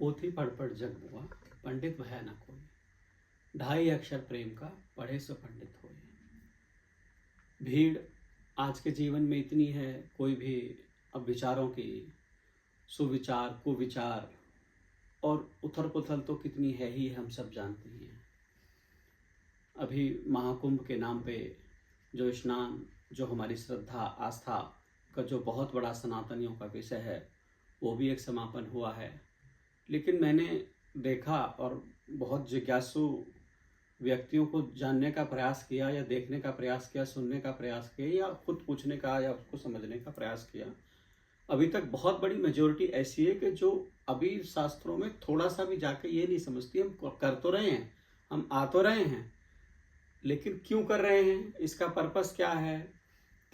पोथी पढ़ जग हुआ, पंडित भया न कोई। ढाई अक्षर प्रेम का, पढ़े सो पंडित होए। भीड़ आज के जीवन में इतनी है, कोई भी अब विचारों की, सुविचार कुविचार और उथल पुथल तो कितनी है ही, हम सब जानते ही हैं। अभी महाकुंभ के नाम पे जो स्नान, जो हमारी श्रद्धा आस्था का जो बहुत बड़ा सनातनियों का विषय है, वो भी एक समापन हुआ है। लेकिन मैंने देखा और बहुत जिज्ञासु व्यक्तियों को जानने का प्रयास किया या देखने का प्रयास किया, सुनने का प्रयास किया या खुद पूछने का या उसको समझने का प्रयास किया। अभी तक बहुत बड़ी मेजोरिटी ऐसी है कि जो अभी शास्त्रों में थोड़ा सा भी जाके ये नहीं समझती, हम कर तो रहे हैं, हम आ तो रहे हैं, लेकिन क्यों कर रहे हैं, इसका पर्पस क्या है,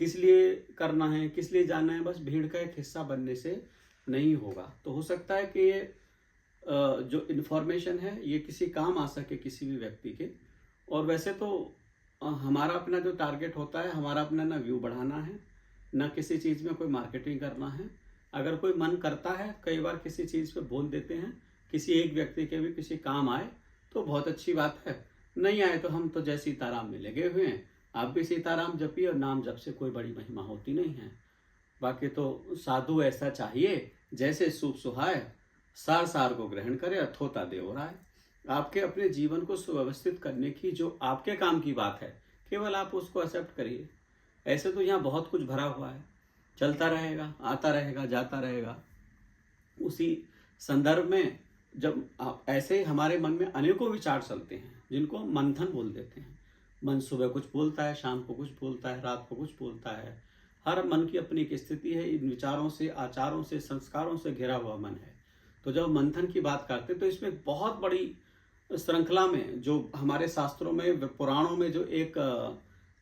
किस लिए करना है, किस लिए जाना है, बस भीड़ का एक हिस्सा बनने से नहीं होगा। तो हो सकता है कि ये जो इन्फॉर्मेशन है ये किसी काम आ सके किसी भी व्यक्ति के। और वैसे तो हमारा अपना जो टारगेट होता है, हमारा अपना ना व्यू बढ़ाना है, ना किसी चीज़ में कोई मार्केटिंग करना है। अगर कोई मन करता है, कई बार किसी चीज़ पे बोल देते हैं, किसी एक व्यक्ति के भी किसी काम आए तो बहुत अच्छी बात है, नहीं आए तो हम तो जय सीताराम में लगे हुए हैं। आप भी सीताराम जपिए, और नाम जप से कोई बड़ी महिमा होती नहीं है। बाकी तो साधु ऐसा चाहिए जैसे सूप सुहाए, सार सार को ग्रहण करे, अथोता देव राय। आपके अपने जीवन को सुव्यवस्थित करने की जो आपके काम की बात है, केवल आप उसको एक्सेप्ट करिए। ऐसे तो यहाँ बहुत कुछ भरा हुआ है, चलता रहेगा, आता रहेगा, जाता रहेगा। उसी संदर्भ में जब ऐसे ही हमारे मन में अनेकों विचार चलते हैं, जिनको मंथन बोल देते हैं। मन सुबह कुछ बोलता है, शाम को कुछ बोलता है, रात को कुछ बोलता है। हर मन की अपनी एक स्थिति है, इन विचारों से, आचारों से, संस्कारों से घिरा हुआ मन है। तो जब मंथन की बात करते हैं तो इसमें बहुत बड़ी श्रृंखला में जो हमारे शास्त्रों में, पुराणों में जो एक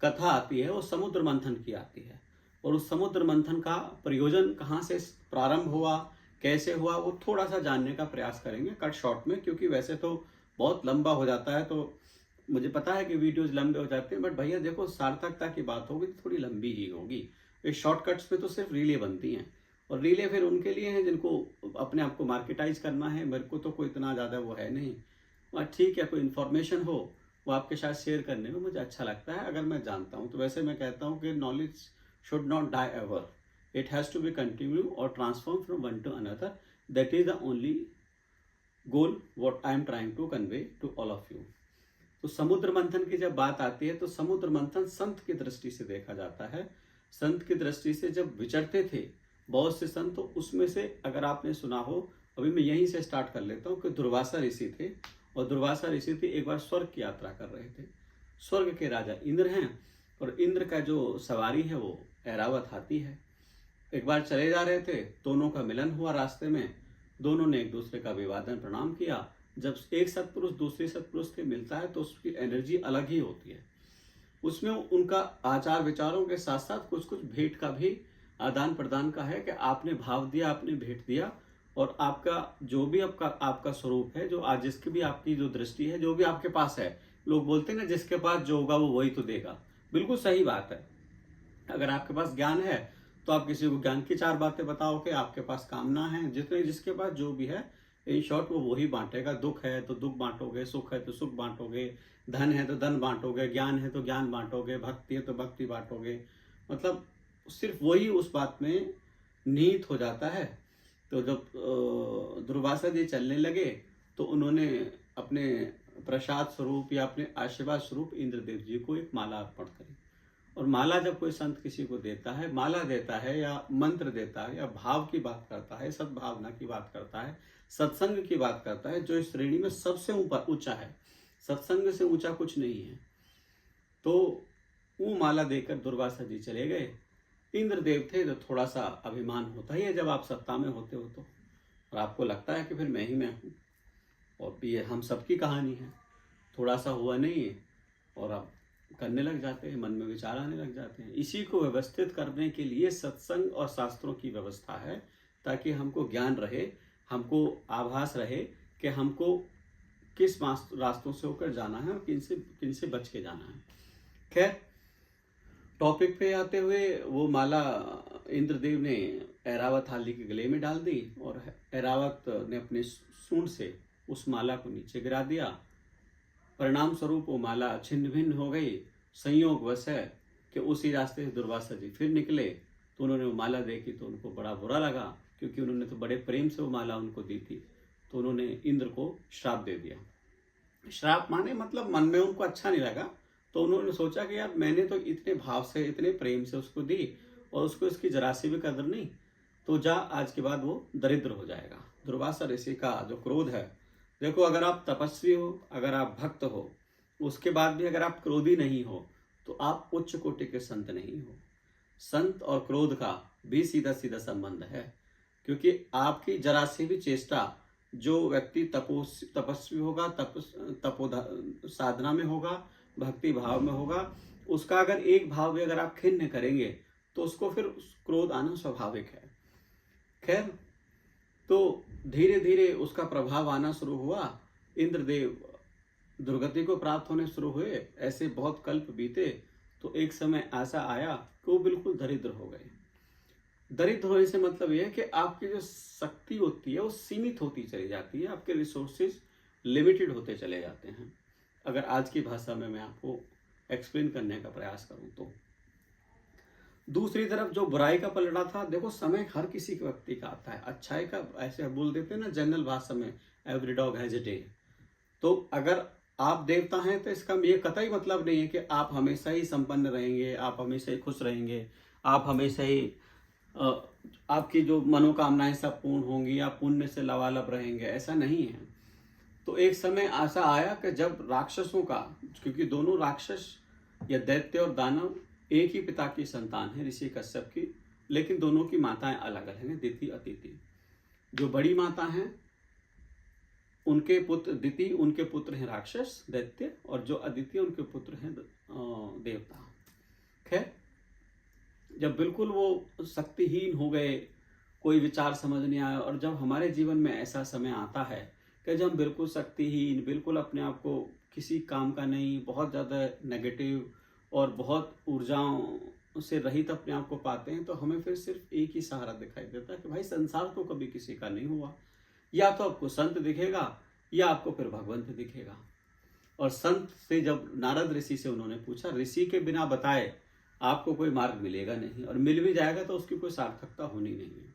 कथा आती है, वो समुद्र मंथन की आती है। और उस समुद्र मंथन का प्रयोजन कहाँ से प्रारंभ हुआ, कैसे हुआ, वो थोड़ा सा जानने का प्रयास करेंगे कट शॉर्ट में, क्योंकि वैसे तो बहुत लंबा हो जाता है। तो मुझे पता है कि वीडियोज लंबे हो जाते हैं, बट भैया देखो, सार्थकता की बात होगी तो थोड़ी लंबी ही होगी। इस शॉर्टकट्स में तो सिर्फ रीलें बनती हैं, और रीलें फिर उनके लिए हैं जिनको अपने आप को मार्केटाइज करना है। मेरे को तो कोई इतना ज़्यादा वो है नहीं, और ठीक है, कोई इन्फॉर्मेशन हो वो आपके साथ शेयर करने में मुझे अच्छा लगता है, अगर मैं जानता हूँ तो। वैसे मैं कहता हूँ कि knowledge should not die ever, it has to be continue और transform from one to another. That is the only goal what I am trying to convey to all of you. तो समुद्र मंथन की जब बात आती है तो समुद्र मंथन संत की दृष्टि से देखा जाता है। संत की दृष्टि से जब विचरते थे बहुत से संत, तो उसमें से अगर आपने सुना हो, अभी मैं यहीं से स्टार्ट कर लेता हूँ कि दुर्वासा ऋषि थे, और दुर्वासा ऋषि थे एक बार स्वर्ग की यात्रा कर रहे थे। स्वर्ग के राजा इंद्र हैं, और इंद्र का जो सवारी है वो ऐरावत हाथी है। एक बार चले जा रहे थे, दोनों का मिलन हुआ रास्ते में, दोनों ने एक दूसरे का अभिवादन प्रणाम किया। जब एक सत्पुरुष दूसरे सत्पुरुष से मिलता है तो उसकी एनर्जी अलग ही होती है। उसमें उनका आचार विचारों के साथ साथ कुछ कुछ भेंट का भी आदान प्रदान का है, कि आपने भाव दिया, आपने भेंट दिया, और आपका जो भी आपका स्वरूप है, जो आज जिसकी भी आपकी जो दृष्टि है, जो भी आपके पास है, लोग बोलते हैं ना, जिसके पास जो होगा वो वही तो देगा। बिल्कुल सही बात है। अगर आपके पास ज्ञान है तो आप किसी को ज्ञान की चार बातें बताओ कि आपके पास कामना है, जितने जिसके पास जो भी है, इन शॉर्ट वो वही बांटेगा। दुख है तो दुख बांटोगे, सुख है तो सुख बांटोगे, धन है तो धन बांटोगे, ज्ञान है तो ज्ञान बांटोगे, भक्ति है तो भक्ति बांटोगे। मतलब सिर्फ वही उस बात में निहित हो जाता है। तो जब दुर्वासा जी चलने लगे तो उन्होंने अपने प्रसाद स्वरूप या अपने आशीर्वाद स्वरूप इंद्रदेव जी को एक माला अर्पण करी। और माला जब कोई संत किसी को देता है, माला देता है या मंत्र देता है या भाव की बात करता है, सद्भावना की बात करता है, सत्संग की बात करता है, जो इस श्रेणी में सबसे ऊपर ऊंचा है, सत्संग से ऊंचा कुछ नहीं है, तो वो माला देकर दुर्वासा जी चले गए। इंद्रदेव थे तो थोड़ा सा अभिमान होता ही है जब आप सत्ता में होते हो तो, और आपको लगता है कि फिर मैं ही मैं हूँ, और ये हम सबकी कहानी है। थोड़ा सा हुआ नहीं है और आप करने लग जाते हैं, मन में विचार आने लग जाते हैं। इसी को व्यवस्थित करने के लिए सत्संग और शास्त्रों की व्यवस्था है, ताकि हमको ज्ञान रहे, हमको आभास रहे कि हमको किस रास्तों से होकर जाना है और किन से बच के जाना है। खैर, टॉपिक पे आते हुए, वो माला इंद्रदेव ने ऐरावत हाली के गले में डाल दी और ऐरावत ने अपने सूंड से उस माला को नीचे गिरा दिया। परिणाम स्वरूप वो माला छिन्न भिन्न हो गई। संयोग वश है कि उसी रास्ते से दुर्वासा जी फिर निकले, तो उन्होंने वो माला देखी तो उनको बड़ा बुरा लगा, क्योंकि उन्होंने तो बड़े प्रेम से वो माला उनको दी थी। तो उन्होंने इंद्र को श्राप दे दिया। श्राप माने मतलब मन में उनको अच्छा नहीं लगा, तो उन्होंने सोचा कि यार मैंने तो इतने भाव से इतने प्रेम से उसको दी और उसको इसकी जरा सी भी कदर नहीं, तो जा आज के बाद वो दरिद्र हो जाएगा। दुर्वासा ऋषि का जो क्रोध है, देखो अगर आप तपस्वी हो, अगर आप भक्त हो, उसके बाद भी अगर आप क्रोधी नहीं हो तो आप उच्च कोटि के संत नहीं हो। संत और क्रोध का भी सीधा सीधा संबंध है, क्योंकि आपकी जरा सी भी चेष्टा, जो व्यक्ति तपस्वी होगा, साधना में होगा, भक्ति भाव में होगा, उसका अगर एक भाव भी अगर आप खिन्न करेंगे तो उसको फिर क्रोध आना स्वाभाविक है। खैर, तो धीरे धीरे उसका प्रभाव आना शुरू हुआ। इंद्रदेव दुर्गति को प्राप्त होने शुरू हुए। ऐसे बहुत कल्प बीते तो एक समय ऐसा आया कि वो बिल्कुल दरिद्र हो गए। दरिद्र होने से मतलब यह है कि आपकी जो शक्ति होती है वो सीमित होती चली जाती है, आपके रिसोर्सेज लिमिटेड होते चले जाते हैं। अगर आज की भाषा में मैं आपको एक्सप्लेन करने का प्रयास करूं तो दूसरी तरफ जो बुराई का पलड़ा था, देखो समय हर किसी के व्यक्ति का आता है। अच्छाई का ऐसे बोल देते हैं ना जनरल भाषा में, every dog has a day. तो अगर आप देवता हैं तो इसका ये कतई मतलब नहीं है कि आप हमेशा ही संपन्न रहेंगे, आप हमेशा ही खुश रहेंगे, आप हमेशा ही आपकी जो मनोकामनाएं सब पूर्ण होंगी, आप पुण्य से लबालब रहेंगे, ऐसा नहीं है। तो एक समय ऐसा आया कि जब राक्षसों का, क्योंकि दोनों राक्षस या दैत्य और दानव एक ही पिता की संतान है, ऋषि कश्यप की, लेकिन दोनों की माताएं अलग अलग हैं, दिति अदिति। जो बड़ी माता हैं उनके पुत्र दिति, उनके पुत्र हैं राक्षस दैत्य, और जो अदिति उनके पुत्र हैं देवता। खैर, जब बिल्कुल वो शक्तिहीन हो गए, कोई विचार समझ नहीं आया, और जब हमारे जीवन में ऐसा समय आता है कि जब हम बिल्कुल शक्तिहीन, बिल्कुल अपने आप को किसी काम का नहीं, बहुत ज़्यादा नेगेटिव और बहुत ऊर्जाओं से रहित अपने आप को पाते हैं, तो हमें फिर सिर्फ एक ही सहारा दिखाई देता है कि भाई संसार तो कभी किसी का नहीं हुआ। या तो आपको संत दिखेगा या आपको फिर भगवंत दिखेगा। और संत से जब नारद ऋषि से उन्होंने पूछा, ऋषि के बिना बताए आपको कोई मार्ग मिलेगा नहीं, और मिल भी जाएगा तो उसकी कोई सार्थकता होनी नहीं है,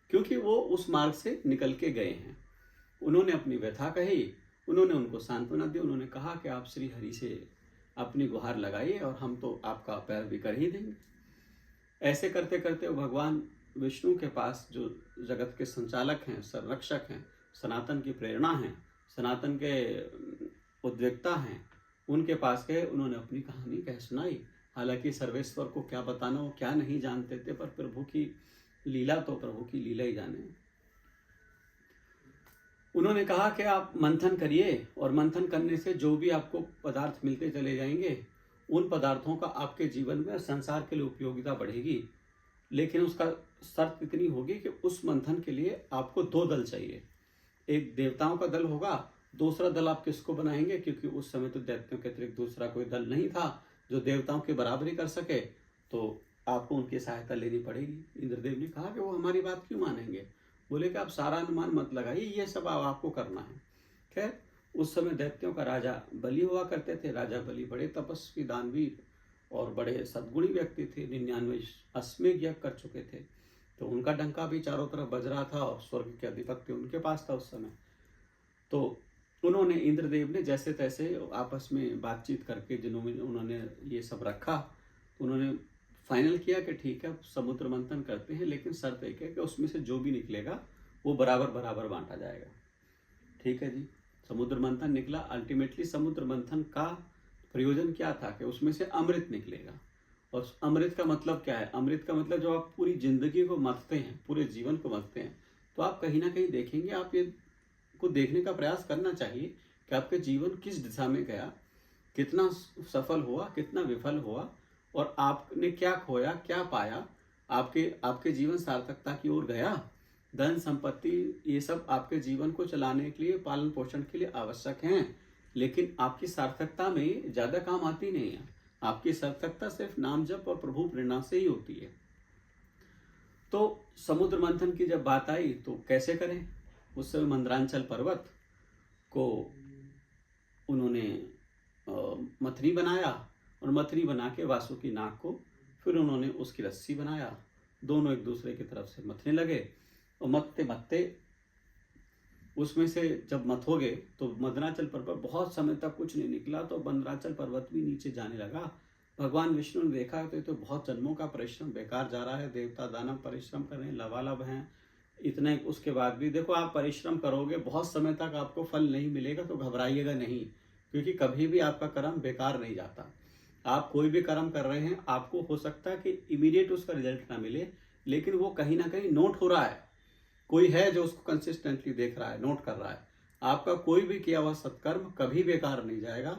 क्योंकि वो उस मार्ग से निकल के गए हैं। उन्होंने अपनी व्यथा कही, उन्होंने उनको सांत्वना दी, उन्होंने कहा कि आप श्री हरि से अपनी गुहार लगाइए और हम तो आपका पैर भी कर ही देंगे। ऐसे करते करते वो भगवान विष्णु के पास, जो जगत के संचालक हैं, संरक्षक हैं, सनातन की प्रेरणा हैं, सनातन के उद्वेक्ता हैं, उनके पास गए। उन्होंने अपनी कहानी कह सुनाई। हालांकि सर्वेश्वर को क्या बताना, वो क्या नहीं जानते थे, पर प्रभु की लीला तो प्रभु की लीला ही जाने। उन्होंने कहा कि आप मंथन करिए, और मंथन करने से जो भी आपको पदार्थ मिलते चले जाएंगे, उन पदार्थों का आपके जीवन में संसार के लिए उपयोगिता बढ़ेगी। लेकिन उसका शर्त इतनी होगी कि उस मंथन के लिए आपको दो दल चाहिए। एक देवताओं का दल होगा, दूसरा दल आप किसको बनाएंगे, क्योंकि उस समय तो दैत्यों के अतिरिक्त दूसरा कोई दल नहीं था जो देवताओं की बराबरी कर सके, तो आपको उनकी सहायता लेनी पड़ेगी। इंद्रदेव ने कहा कि वो हमारी बात क्यों मानेंगे। बोले कि आप सारा अनुमान मत लगाइए, ये सब आपको करना है। खैर, उस समय दैत्यों का राजा बलि हुआ करते थे। राजा बलि बड़े तपस्वी, दानवीर और बड़े सद्गुणी व्यक्ति थे। 99 अश्वमेध यज्ञ कर चुके थे, तो उनका डंका भी चारों तरफ बज रहा था, और स्वर्ग के अधिपत्य उनके पास था उस समय। तो उन्होंने, इंद्रदेव ने जैसे तैसे आपस में बातचीत करके, जिन्होंने उन्होंने ये सब रखा, तो उन्होंने फाइनल किया कि ठीक है समुद्र मंथन करते हैं, लेकिन शर्त एक है कि उसमें से जो भी निकलेगा वो बराबर बराबर बांटा जाएगा। ठीक है जी। समुद्र मंथन निकला। अल्टीमेटली समुद्र मंथन का प्रयोजन क्या था कि उसमें से अमृत निकलेगा। और अमृत का मतलब क्या है? अमृत का मतलब जो आप पूरी जिंदगी को मथते हैं, पूरे जीवन को मथते हैं, तो आप कहीं ना कहीं देखेंगे, आप ये को देखने का प्रयास करना चाहिए कि आपके जीवन किस दिशा में गया, कितना सफल हुआ, कितना विफल हुआ, और आपने क्या खोया, क्या पाया, आपके जीवन सार्थकता की ओर गया। धन संपत्ति ये सब आपके जीवन को चलाने के लिए, पालन पोषण के लिए आवश्यक हैं, लेकिन आपकी सार्थकता में ज़्यादा काम आती नहीं है। आपकी सार्थकता सिर्फ नाम जप और प्रभु प्रेरणा से ही होती है। तो समुद्र मंथन की जब बात आई तो कैसे करें, उस समय मंदरांचल पर्वत को उन्होंने मथनी बनाया और मथनी बना के वासुकी नाग को फिर उन्होंने उसकी रस्सी बनाया, दोनों एक दूसरे की तरफ से मथने लगे और मथते मथते उसमें से जब मथोगे तो मंदराचल पर्वत बहुत समय तक कुछ नहीं निकला, तो मंदराचल पर्वत भी नीचे जाने लगा। भगवान विष्णु ने देखा तो ये तो बहुत जन्मों का परिश्रम बेकार जा रहा है, देवता दानव परिश्रम कर रहे हैं, लबालब हैं इतने, उसके बाद भी देखो आप परिश्रम करोगे बहुत समय तक आपको फल नहीं मिलेगा तो घबराइएगा नहीं, क्योंकि कभी भी आपका कर्म बेकार नहीं जाता। आप कोई भी कर्म कर रहे हैं, आपको हो सकता है कि इमीडिएट उसका रिजल्ट ना मिले, लेकिन वो कहीं ना कहीं नोट हो रहा है, कोई है जो उसको कंसिस्टेंटली देख रहा है, नोट कर रहा है। आपका कोई भी किया हुआ सत्कर्म कभी बेकार नहीं जाएगा,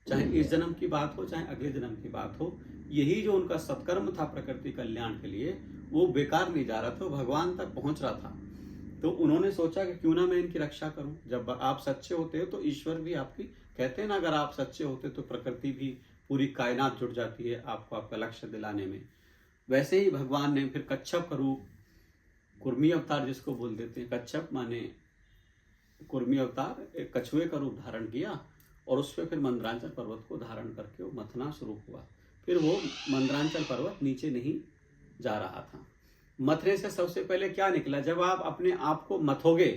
चाहे इस जन्म की बात हो चाहे अगले जन्म की बात हो। यही जो उनका सत्कर्म था प्रकृति कल्याण के लिए, वो बेकार नहीं जा रहा था, भगवान तक पहुंच रहा था। तो उन्होंने सोचा कि क्यों ना मैं इनकी रक्षा करूं। जब आप सच्चे होते हो तो ईश्वर भी आपकी, कहते हैं ना, अगर आप सच्चे होते तो प्रकृति भी, पूरी कायनात जुट जाती है आपको आपका लक्ष्य दिलाने में। वैसे ही भगवान ने फिर कच्छप का रूप, कुर्मी अवतार जिसको बोल देते हैं, कच्छप माने कुर्मी अवतार, एक कछुए का रूप धारण किया और उस पर फिर मंदरांचल पर्वत को धारण करके वो मथना शुरू हुआ। फिर वो मंदरांचल पर्वत नीचे नहीं जा रहा था। मथने से सबसे पहले क्या निकला, जब आप अपने आप को मथोगे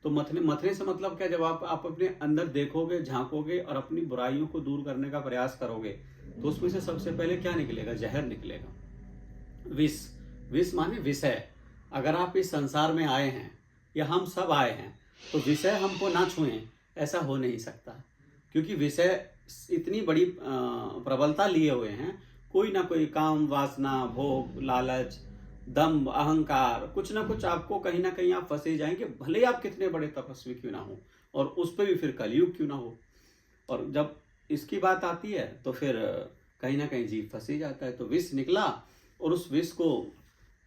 तो मथने से मतलब क्या, जब आप अपने अंदर देखोगे, झांकोगे और अपनी बुराइयों को दूर करने का प्रयास करोगे तो उसमें से सबसे पहले क्या निकलेगा, जहर निकलेगा। विष, विष माने विषय। अगर आप इस संसार में आए हैं या हम सब आए हैं तो विषय हमको ना छुएं, ऐसा हो नहीं सकता, क्योंकि विषय इतनी बड़ी प्रबलता लिए हुए हैं, कोई ना कोई काम वासना भोग लालच दम्भ अहंकार, कुछ ना कुछ आपको कहीं ना कहीं आप फंसे जाएंगे, भले ही आप कितने बड़े तपस्वी क्यों ना हो, और उस पर भी फिर कलयुग क्यों ना हो। और जब इसकी बात आती है तो फिर कहीं ना कहीं जीव फंस ही जाता है। तो विष निकला और उस विष को,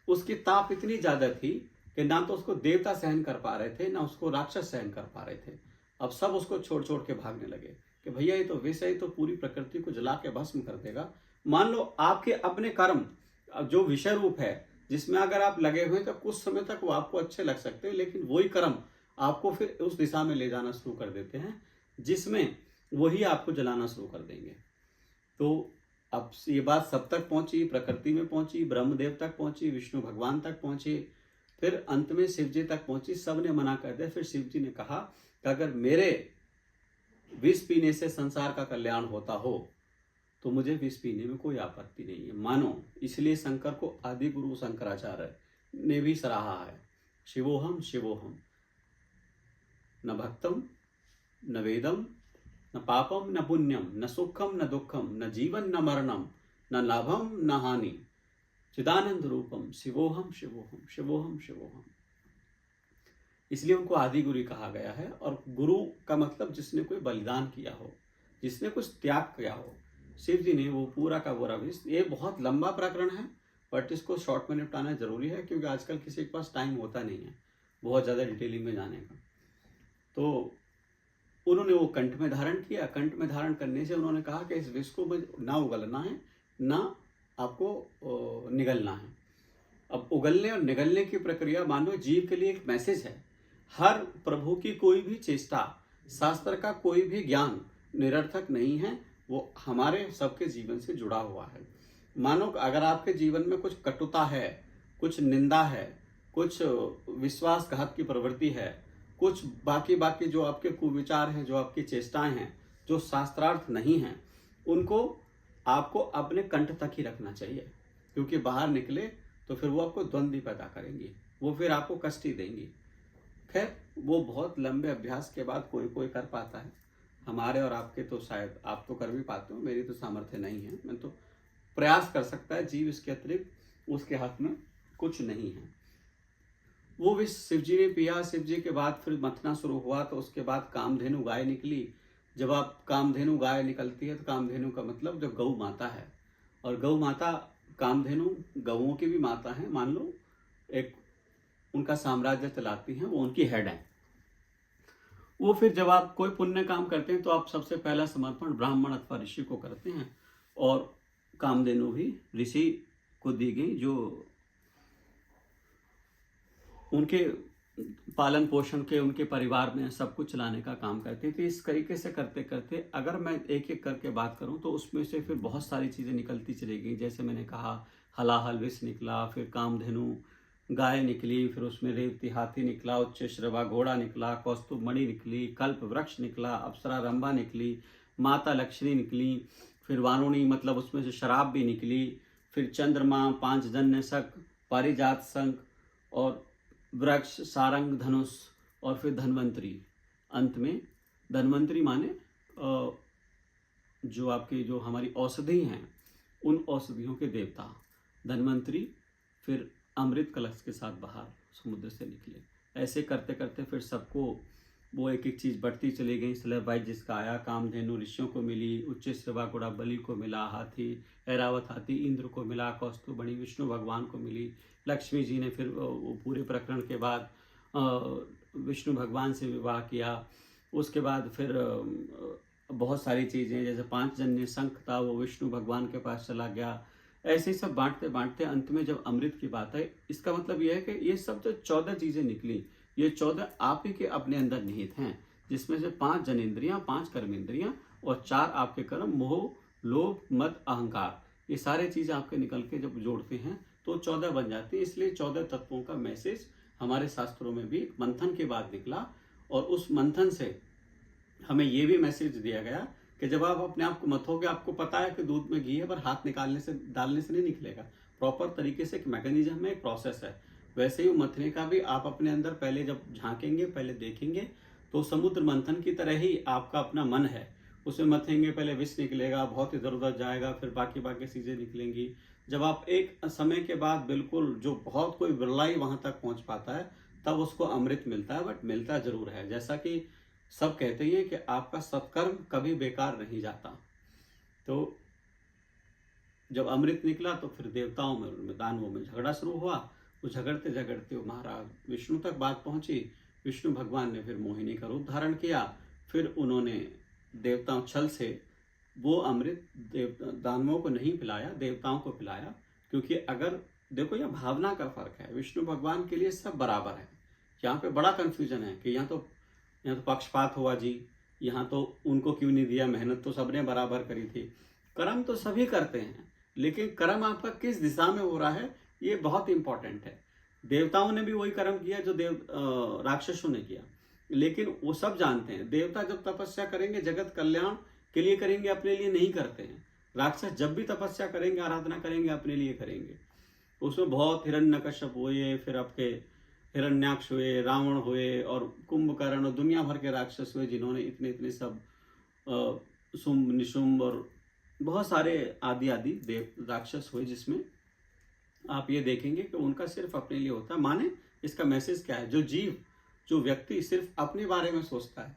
उसकी ताप इतनी ज्यादा थी कि ना तो उसको देवता सहन कर पा रहे थे ना उसको राक्षस सहन कर पा रहे थे। अब सब उसको छोड़ छोड़ के भागने लगे कि भैया ये तो विष है, तो पूरी प्रकृति को जला के भस्म कर देगा। मान लो आपके अपने कर्म जो विषय रूप है, जिसमें अगर आप लगे हुए तो कुछ समय तक वो आपको अच्छे लग सकते हैं, लेकिन वही कर्म आपको फिर उस दिशा में ले जाना शुरू कर देते हैं जिसमें वही आपको जलाना शुरू कर देंगे। तो अब ये बात सब तक पहुंची, प्रकृति में पहुंची, ब्रह्मदेव तक पहुंची, विष्णु भगवान तक पहुंची, फिर अंत में शिव जी तक पहुंची। सब ने मना कर दिया। फिर शिव जी ने कहा कि अगर मेरे विष पीने से संसार का कल्याण होता हो तो मुझे विष पीने में कोई आपत्ति नहीं है, मानो। इसलिए शंकर को आदि गुरु शंकराचार्य ने भी सराहा है, शिवोहम शिवोहम, न भक्तम न वेदम न पापम न पुण्यम न सुखम न दुखम न जीवन न मरणम न लाभम न हानि, चिदानंद रूपम शिवोहम शिवोहम शिवोहम शिवोहम। इसलिए उनको आदि गुरु कहा गया है। और गुरु का मतलब जिसने कोई बलिदान किया हो, जिसने कुछ त्याग किया हो। शिव जी ने वो पूरा का पूरा विष, ये बहुत लंबा प्रकरण है बट इसको शॉर्ट में निपटाना जरूरी है, क्योंकि आजकल किसी के पास टाइम होता नहीं है बहुत ज़्यादा डिटेलिंग में जाने का। तो उन्होंने वो कंठ में धारण किया। कंठ में धारण करने से उन्होंने कहा कि इस विष को ना उगलना है ना आपको निगलना है। अब उगलने और निगलने की प्रक्रिया मानो जीव के लिए एक मैसेज है। हर प्रभु की कोई भी चेष्टा, शास्त्र का कोई भी ज्ञान निरर्थक नहीं है, वो हमारे सबके जीवन से जुड़ा हुआ है। मानो अगर आपके जीवन में कुछ कटुता है, कुछ निंदा है, कुछ विश्वासघात की प्रवृत्ति है, कुछ बाकी जो आपके कुविचार हैं, जो आपकी चेष्टाएं हैं, जो शास्त्रार्थ नहीं हैं, उनको आपको अपने कंठ तक ही रखना चाहिए, क्योंकि बाहर निकले तो फिर वो आपको द्वंद्व पैदा करेंगी, वो फिर आपको कष्ट ही देंगी। खैर, वो बहुत लंबे अभ्यास के बाद कोई कोई कर पाता है। हमारे और आपके तो शायद आप तो कर भी पाते हो, मेरी तो सामर्थ्य नहीं है। मैं तो प्रयास कर सकता है, जीव इसके अतिरिक्त उसके हाथ में कुछ नहीं है। वो विष शिव जी ने पिया। शिव जी के बाद फिर मथना शुरू हुआ, तो उसके बाद कामधेनु गाय निकली। जब आप कामधेनु गाय निकलती है तो कामधेनु का मतलब जो गौ माता है, और गौ माता, कामधेनु गौओं की भी माता है, मान लो एक उनका साम्राज्य चलाती हैं, वो उनकी हेड है। वो फिर जब आप कोई पुण्य काम करते हैं तो आप सबसे पहला समर्पण ब्राह्मण अथवा ऋषि को करते हैं, और कामधेनु भी ऋषि को दी गई, जो उनके पालन पोषण के, उनके परिवार में सब कुछ चलाने का काम करते थे। इस तरीके से करते करते अगर मैं एक एक करके बात करूं तो उसमें से फिर बहुत सारी चीज़ें निकलती चली गई। जैसे मैंने कहा, हलाहल विष निकला, फिर कामधेनु गाय निकली, फिर उसमें रेवती हाथी निकला, उच्च श्रवा घोड़ा निकला, कौस्तुभ मणि निकली, कल्प वृक्ष निकला, अप्सरा रंभा निकली, माता लक्ष्मी निकली, फिर वारुणी मतलब उसमें से शराब भी निकली, फिर चंद्रमा, पांचजन्य शक, पारिजात शंख और वृक्ष, सारंग, धनुष और फिर धन्वंतरी। अंत में धन्वंतरी माने जो आपकी जो हमारी औषधि हैं उन औषधियों के देवता धन्वंतरी फिर अमृत कलश के साथ बाहर समुद्र से निकले। ऐसे करते करते फिर सबको वो एक एक चीज़ बढ़ती चली गई। स्लैबाइट जिसका आया, कामधेनु ऋषियों को मिली, उच्च श्रवा घोड़ा बलि को मिला, हाथी ऐरावत हाथी इंद्र को मिला, कौस्तुभ मणि विष्णु भगवान को मिली, लक्ष्मी जी ने फिर वो पूरे प्रकरण के बाद विष्णु भगवान से विवाह किया। उसके बाद फिर बहुत सारी चीज़ें, जैसे पांचजन्य शंख था वो विष्णु भगवान के पास चला गया। ऐसे ही सब बांटते बांटते अंत में जब अमृत की बात है, इसका मतलब यह है कि ये सब जो 14 चीज़ें निकली, ये 14 आप ही के अपने अंदर निहित हैं, जिसमें से 5 जनेंद्रियां, 5 कर्मेंद्रियां और 4 आपके कर्म, मोह, लोभ, मद, अहंकार। ये सारे चीज़ आपके निकल के जब जोड़ते हैं तो 14 बन जाती है। इसलिए 14 तत्वों का मैसेज हमारे शास्त्रों में भी मंथन के बाद निकला। और उस मंथन से हमें ये भी मैसेज दिया गया कि जब आप अपने आप को मथोगे, आपको पता है कि दूध में घी है, पर हाथ निकालने से, डालने से नहीं निकलेगा। प्रॉपर तरीके से एक मैकेनिज्म है, एक प्रोसेस है। वैसे ही मथने का भी आप अपने अंदर पहले जब झांकेंगे, पहले देखेंगे, तो समुद्र मंथन की तरह ही आपका अपना मन है, उसमें मथेंगे, पहले विष निकलेगा, बहुत इधर उधर जाएगा, फिर बाकी बाकी चीज़ें निकलेंगी। जब आप एक समय के बाद बिल्कुल, जो बहुत कोई बिरला ही वहाँ तक पहुँच पाता है, तब उसको अमृत मिलता है। बट मिलता जरूर है। जैसा कि सब कहते हैं कि आपका सत्कर्म कभी बेकार नहीं जाता। तो जब अमृत निकला तो फिर देवताओं में, दानवों में झगड़ा शुरू हुआ। वो झगड़ते झगड़ते महाराज विष्णु तक बात पहुंची। विष्णु भगवान ने फिर मोहिनी का रूप धारण किया। फिर उन्होंने देवताओं छल से वो अमृत दानवों को नहीं पिलाया, देवताओं को पिलाया। क्योंकि अगर देखो, यह भावना का फर्क है। विष्णु भगवान के लिए सब बराबर है। यहाँ पे बड़ा कंफ्यूजन है कि यहाँ तो पक्षपात हुआ जी, यहाँ तो उनको क्यों नहीं दिया, मेहनत तो सबने बराबर करी थी। कर्म तो सभी करते हैं, लेकिन कर्म आपका किस दिशा में हो रहा है ये बहुत इंपॉर्टेंट है। देवताओं ने भी वही कर्म किया जो राक्षसों ने किया, लेकिन वो सब जानते हैं देवता जब तपस्या करेंगे जगत कल्याण के लिए करेंगे, अपने लिए नहीं करते हैं। राक्षस जब भी तपस्या करेंगे, आराधना करेंगे, अपने लिए करेंगे। उसमें बहुत हिरण्यकश्यप हुए, फिर आपके हिरण्याक्ष हुए, रावण हुए और कुंभकर्ण और दुनिया भर के राक्षस हुए, जिन्होंने इतने इतने सब शुंभ निशुंभ और बहुत सारे आदि आदि देव राक्षस हुए, जिसमें आप ये देखेंगे कि उनका सिर्फ अपने लिए होता है। माने इसका मैसेज क्या है? जो जीव, जो व्यक्ति सिर्फ अपने बारे में सोचता है,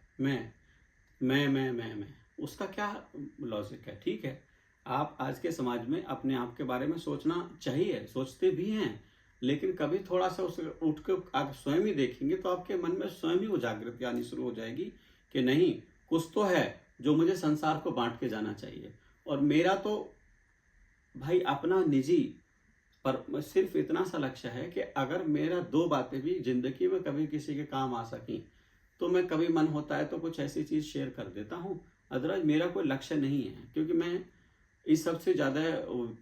मैं, उसका क्या लॉजिक है? ठीक है, आप आज के समाज में अपने आप के बारे में सोचना चाहिए, सोचते भी हैं, लेकिन कभी थोड़ा सा उसे उठ कर आप स्वयं ही देखेंगे तो आपके मन में स्वयं ही वो जागृति आनी शुरू हो जाएगी कि नहीं, कुछ तो है जो मुझे संसार को बांट के जाना चाहिए। और मेरा तो भाई अपना निजी पर सिर्फ इतना सा लक्ष्य है कि अगर मेरा 2 बातें भी जिंदगी में कभी किसी के काम आ सकें तो मैं कभी मन होता है तो कुछ ऐसी चीज़ शेयर कर देता हूँ। अदरवाइज मेरा कोई लक्ष्य नहीं है, क्योंकि मैं इस सबसे ज़्यादा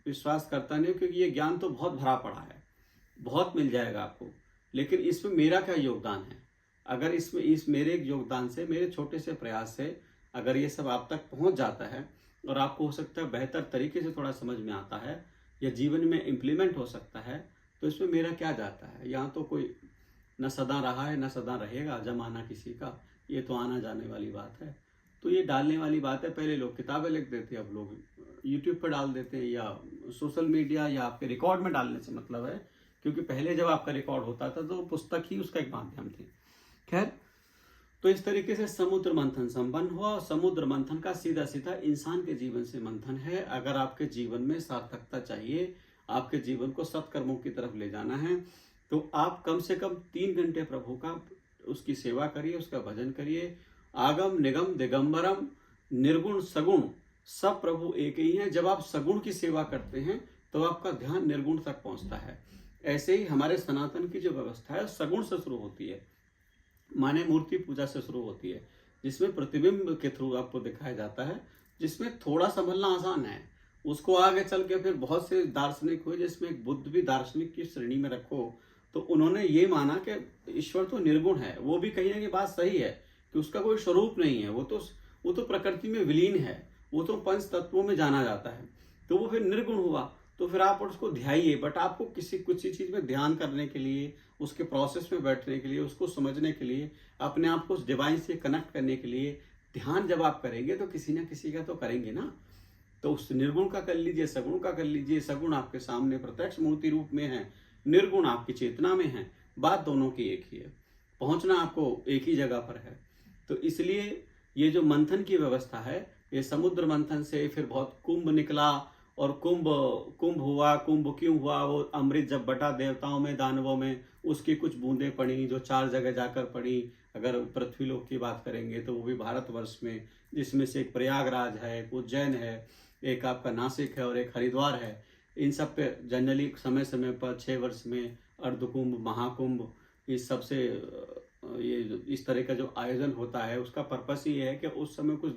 विश्वास करता नहीं, क्योंकि ये ज्ञान तो बहुत भरा पड़ा है, बहुत मिल जाएगा आपको, लेकिन इसमें मेरा क्या योगदान है? अगर इसमें इस मेरे योगदान से, मेरे छोटे से प्रयास से अगर ये सब आप तक पहुंच जाता है और आपको हो सकता है बेहतर तरीके से थोड़ा समझ में आता है या जीवन में इम्प्लीमेंट हो सकता है, तो इसमें मेरा क्या जाता है? यहाँ तो कोई न सदा रहा है न सदा रहेगा, जमाना किसी का, ये तो आना जाने वाली बात है। तो ये डालने वाली बात है। पहले लोग किताबें लिख देते हैं, अब लोग यूट्यूब पर डाल देते हैं या सोशल मीडिया या आपके रिकॉर्ड में डालने से मतलब है, क्योंकि पहले जब आपका रिकॉर्ड होता था तो पुस्तक ही उसका एक माध्यम थी। खैर, तो इस तरीके से समुद्र मंथन संपन्न हुआ। और समुद्र मंथन का सीधा सीधा इंसान के जीवन से मंथन है। अगर आपके जीवन में सार्थकता चाहिए, आपके जीवन को सत्कर्मों की तरफ ले जाना है, तो आप कम से कम 3 घंटे प्रभु का उसकी सेवा करिए, उसका भजन करिए। आगम निगम दिगंबरम निर्गुण सगुण सब प्रभु एक ही है। जब आप सगुण की सेवा करते हैं तो आपका ध्यान निर्गुण तक पहुंचता है। ऐसे ही हमारे सनातन की जो व्यवस्था है सगुण से शुरू होती है, माने मूर्ति पूजा से शुरू होती है, जिसमें प्रतिबिंब के थ्रू आपको दिखाया जाता है, जिसमें थोड़ा संभलना आसान है। उसको आगे चल के फिर बहुत से दार्शनिक हुए, जिसमें एक बुद्ध भी दार्शनिक की श्रेणी में रखो, तो उन्होंने ये माना कि ईश्वर तो निर्गुण है। वो भी कहीं ना कहीं बात सही है कि उसका कोई स्वरूप नहीं है, वो तो प्रकृति में विलीन है, वो तो पंच तत्वों में जाना जाता है, तो वो फिर निर्गुण हुआ। तो फिर आप उसको ध्याइए, बट आपको कुछ चीज में ध्यान करने के लिए, उसके प्रोसेस में बैठने के लिए, उसको समझने के लिए, अपने आप को उस डिवाइन से कनेक्ट करने के लिए ध्यान जब आप करेंगे तो किसी ना किसी का तो करेंगे ना। तो उस निर्गुण का कर लीजिए, सगुण का कर लीजिए। सगुण आपके सामने प्रत्यक्ष मूर्ति रूप में है, निर्गुण आपकी चेतना में है, बात दोनों की एक ही है, पहुंचना आपको एक ही जगह पर है। तो इसलिए ये जो मंथन की व्यवस्था है, ये समुद्र मंथन से फिर बहुत कुंभ निकला, और कुंभ हुआ। कुंभ क्यों हुआ? वो अमृत जब बटा देवताओं में, दानवों में, उसकी कुछ बूंदें पड़ी जो 4 जगह जाकर पड़ी। अगर पृथ्वी लोक की बात करेंगे तो वो भी भारतवर्ष में, जिसमें से एक प्रयागराज है, एक उज्जैन है, एक आपका नासिक है और एक हरिद्वार है। इन सब पे जनरली समय समय पर 6 वर्ष में अर्धकुंभ, महाकुंभ, इस सबसे ये इस तरह का जो आयोजन होता है, उसका पर्पस ये है कि उस समय कुछ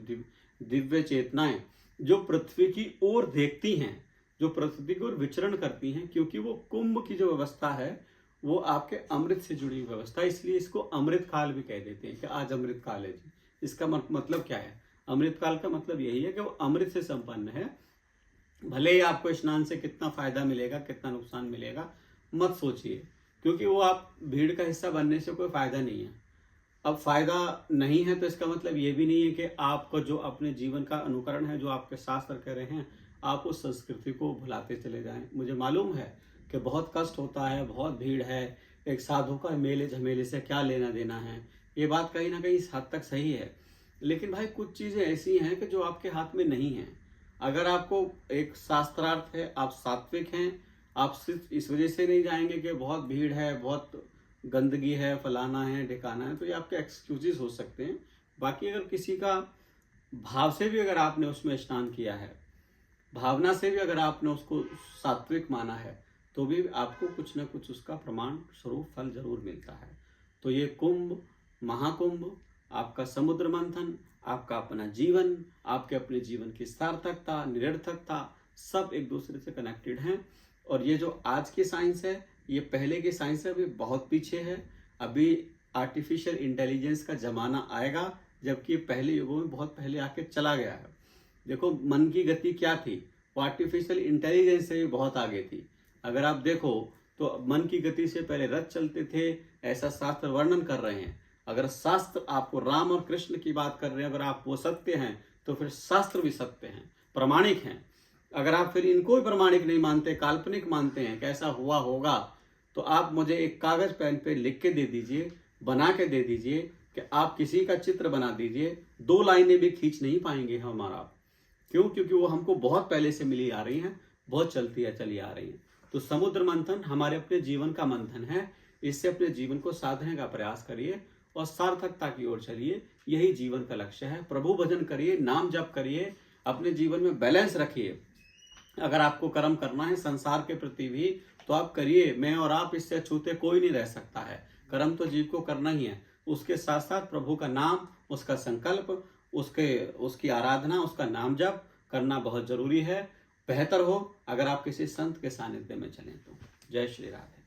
दिव्य चेतनाएं जो पृथ्वी की ओर देखती हैं, जो पृथ्वी की ओर विचरण करती हैं, क्योंकि वो कुंभ की जो व्यवस्था है वो आपके अमृत से जुड़ी व्यवस्था है, इसलिए इसको अमृत काल भी कह देते हैं कि आज अमृत काल है जी। इसका मतलब क्या है? अमृत काल का मतलब यही है कि वो अमृत से संपन्न है। भले ही आपको स्नान से कितना फायदा मिलेगा, कितना नुकसान मिलेगा, मत सोचिए, क्योंकि वो आप भीड़ का हिस्सा बनने से कोई फायदा नहीं है। अब फायदा नहीं है तो इसका मतलब ये भी नहीं है कि आपको जो अपने जीवन का अनुकरण है, जो आपके शास्त्र कह रहे हैं, आप उस संस्कृति को भुलाते चले जाएं। मुझे मालूम है कि बहुत कष्ट होता है, बहुत भीड़ है, एक साधु का मेले झमेले से क्या लेना देना है, ये बात कहीं ना कहीं इस हद तक सही है। लेकिन भाई कुछ चीज़ें ऐसी हैं कि जो आपके हाथ में नहीं है। अगर आपको एक शास्त्रार्थ है, आप सात्विक हैं, आप सिर्फ इस वजह से नहीं जाएंगे कि बहुत भीड़ है, बहुत गंदगी है, फलाना है, ढिकाना है, तो ये आपके एक्सक्यूजेस हो सकते हैं। बाकी अगर किसी का भाव से भी अगर आपने उसमें स्नान किया है, भावना से भी अगर आपने उसको सात्विक माना है, तो भी आपको कुछ ना कुछ उसका प्रमाण स्वरूप फल जरूर मिलता है। तो ये कुंभ, महाकुंभ, आपका समुद्र मंथन, आपका अपना जीवन, आपके अपने जीवन की सार्थकता, निरर्थकता, सब एक दूसरे से कनेक्टेड हैं। और ये जो आज की साइंस है, ये पहले की साइंस से अभी बहुत पीछे है। अभी आर्टिफिशियल इंटेलिजेंस का जमाना आएगा, जबकि पहले युगों में बहुत पहले आके चला गया है। देखो मन की गति क्या थी, वो आर्टिफिशियल इंटेलिजेंस से भी बहुत आगे थी। अगर आप देखो तो मन की गति से पहले रथ चलते थे, ऐसा शास्त्र वर्णन कर रहे हैं। अगर शास्त्र आपको राम और कृष्ण की बात कर रहे हैं, अगर आप वो सत्य हैं, तो फिर शास्त्र भी सत्य हैं, प्रामाणिक हैं। अगर आप फिर इनको भी प्रामाणिक नहीं मानते, काल्पनिक मानते हैं, कैसा हुआ होगा, तो आप मुझे एक कागज पेन पे लिख के दे दीजिए, बना के दे दीजिए कि आप किसी का चित्र बना दीजिए, 2 लाइनें भी खींच नहीं पाएंगे हमारा। क्यों? क्योंकि वो हमको बहुत पहले से मिली आ रही हैं, बहुत चली आ रही हैं। तो समुद्र मंथन हमारे अपने जीवन का मंथन है। इससे अपने जीवन को साधने का प्रयास करिए और सार्थकता की ओर चलिए। यही जीवन का लक्ष्य है। प्रभु भजन करिए, नाम जप करिए, अपने जीवन में बैलेंस रखिए। अगर आपको कर्म करना है संसार के प्रति भी, तो आप करिए। मैं और आप इससे अछूते कोई नहीं रह सकता है। कर्म तो जीव को करना ही है, उसके साथ साथ प्रभु का नाम, उसका संकल्प, उसकी आराधना, उसका नाम जप करना बहुत जरूरी है। बेहतर हो अगर आप किसी संत के सानिध्य में चलें तो। जय श्री राधे।